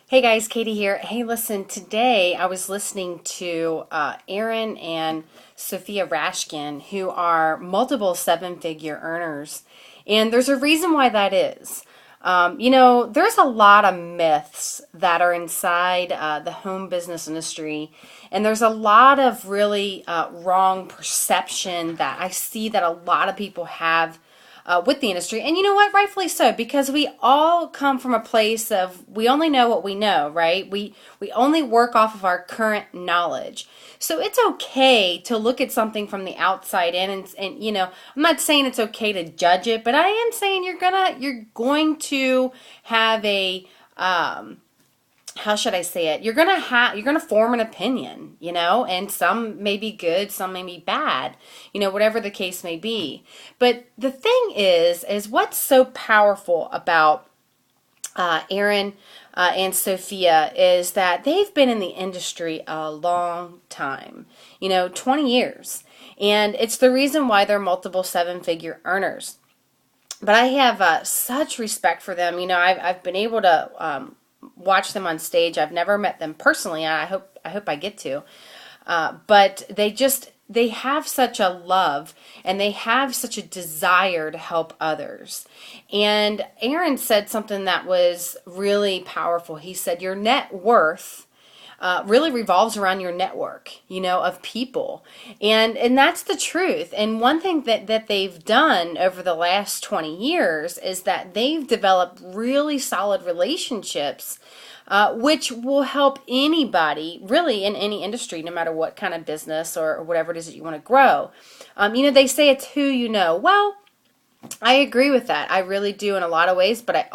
Hey guys, Katie here. Hey, listen, today I was listening to Aaron and Sophia Rashkin, who are multiple seven-figure earners. And there's a reason why that is. There's a lot of myths that are inside the home business industry, and there's a lot of really wrong perception that I see that a lot of people have with the industry. And you know what? Rightfully so, because we all come from a place of we only know what we know, right? We only work off of our current knowledge. So it's okay to look at something from the outside in and I'm not saying it's okay to judge it, but I am saying you're going to have a how should I say it? You're gonna form an opinion, and some may be good, some may be bad, whatever the case may be. But the thing is what's so powerful about Aaron and Sophia is that they've been in the industry a long time, 20 years. And it's the reason why they're multiple seven-figure earners. But I have such respect for them. I've been able to watch them on stage. I've never met them personally, and I hope I get to. But they have such a love and they have such a desire to help others. And Aaron said something that was really powerful. He said, your net worth really revolves around your network, of people. And that's the truth. And one thing that they've done over the last 20 years is that they've developed really solid relationships, which will help anybody really in any industry, no matter what kind of business or whatever it is that you want to grow. They say it's who you know. Well, I agree with that. I really do in a lot of ways, but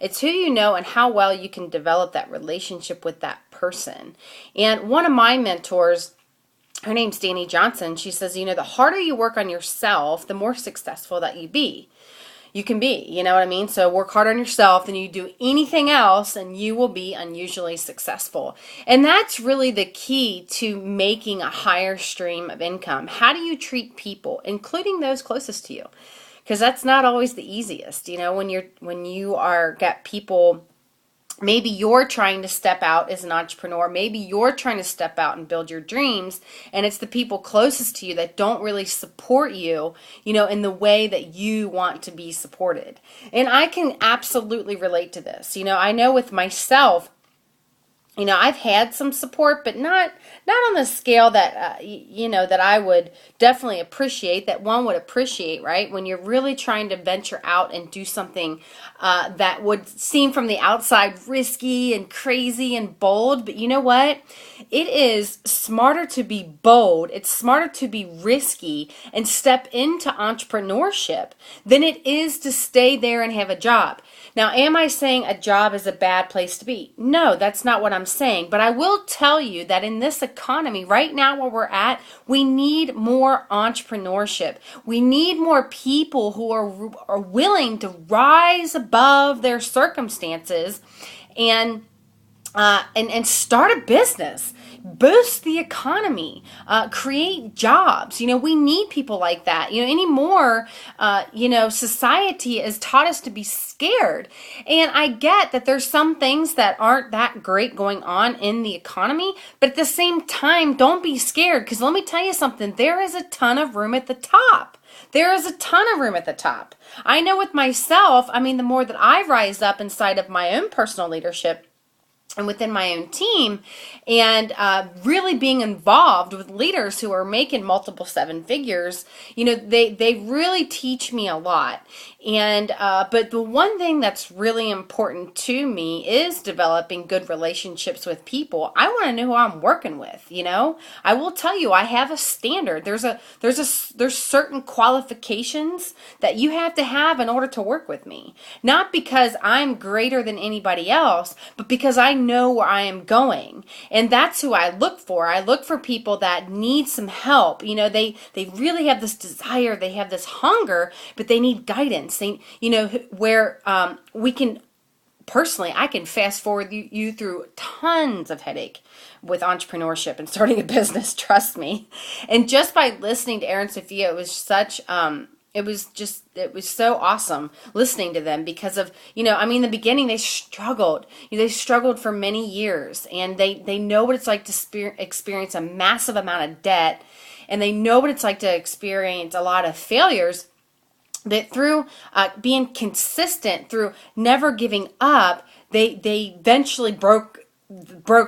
it's who you know and how well you can develop that relationship with that person. And one of my mentors, her name's Danny Johnson, she says, the harder you work on yourself, the more successful that you can be, you know what I mean? So work hard on yourself than you do anything else and you will be unusually successful. And that's really the key to making a higher stream of income. How do you treat people, including those closest to you? Because that's not always the easiest, when you are got people. Maybe you're trying to step out as an entrepreneur. Maybe you're trying to step out and build your dreams, and it's the people closest to you that don't really support you, in the way that you want to be supported. And I can absolutely relate to this. I know with myself, I've had some support, but not on the scale that that I would definitely appreciate. That one would appreciate, right? When you're really trying to venture out and do something that would seem from the outside risky and crazy and bold, but you know what? It is smarter to be bold. It's smarter to be risky and step into entrepreneurship than it is to stay there and have a job. Now, am I saying a job is a bad place to be? No, that's not what I'm saying. But I will tell you that in this economy, right now where we're at, we need more entrepreneurship. We need more people who are willing to rise above their circumstances and start a business, boost the economy, create jobs. We need people like that. Anymore, society has taught us to be scared. And I get that there's some things that aren't that great going on in the economy, but at the same time, don't be scared, because let me tell you something, there is a ton of room at the top. There is a ton of room at the top. I know with myself, the more that I rise up inside of my own personal leadership and within my own team, and really being involved with leaders who are making multiple seven figures, they really teach me a lot. And but the one thing that's really important to me is developing good relationships with people. I want to know who I'm working with. I will tell you, I have a standard. There's certain qualifications that you have to have in order to work with me. Not because I'm greater than anybody else, but because I know where I am going. And that's who I look for. I look for people that need some help. They really have this desire, they have this hunger, but they need guidance. They, where we can, personally, I can fast forward you through tons of headache with entrepreneurship and starting a business, trust me. And just by listening to Aaron and Sophia, it was such It was so awesome listening to them because of, in the beginning they struggled. They struggled for many years, and they know what it's like to experience a massive amount of debt, and they know what it's like to experience a lot of failures. That through being consistent, through never giving up, they eventually broke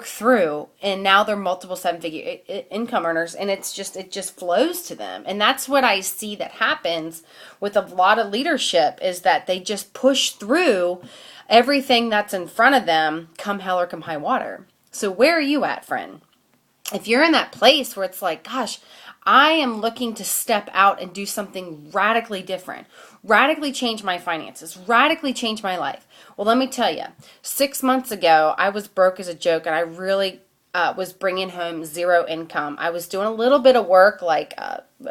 through, and now they're multiple seven-figure income earners, and it just flows to them. And that's what I see that happens with a lot of leadership, is that they just push through everything that's in front of them, come hell or come high water. So where are you at, friend? If you're in that place where it's like, gosh, I am looking to step out and do something radically different, radically change my finances, radically change my life. Well, let me tell you, 6 months ago, I was broke as a joke, and I really was bringing home zero income. I was doing a little bit of work, like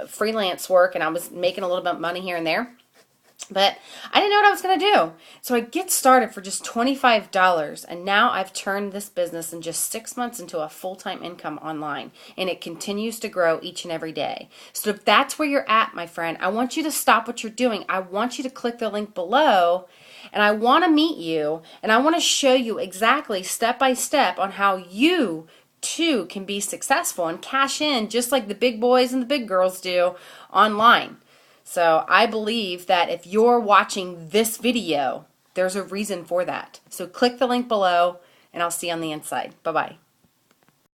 freelance work, and I was making a little bit of money here and there. But I didn't know what I was going to do. So I get started for just $25, and now I've turned this business in just 6 months into a full-time income online, and it continues to grow each and every day. So if that's where you're at, my friend, I want you to stop what you're doing. I want you to click the link below, and I want to meet you, and I want to show you exactly step by step on how you too can be successful and cash in just like the big boys and the big girls do online. So I believe that if you're watching this video, there's a reason for that. So click the link below, and I'll see you on the inside. Bye-bye.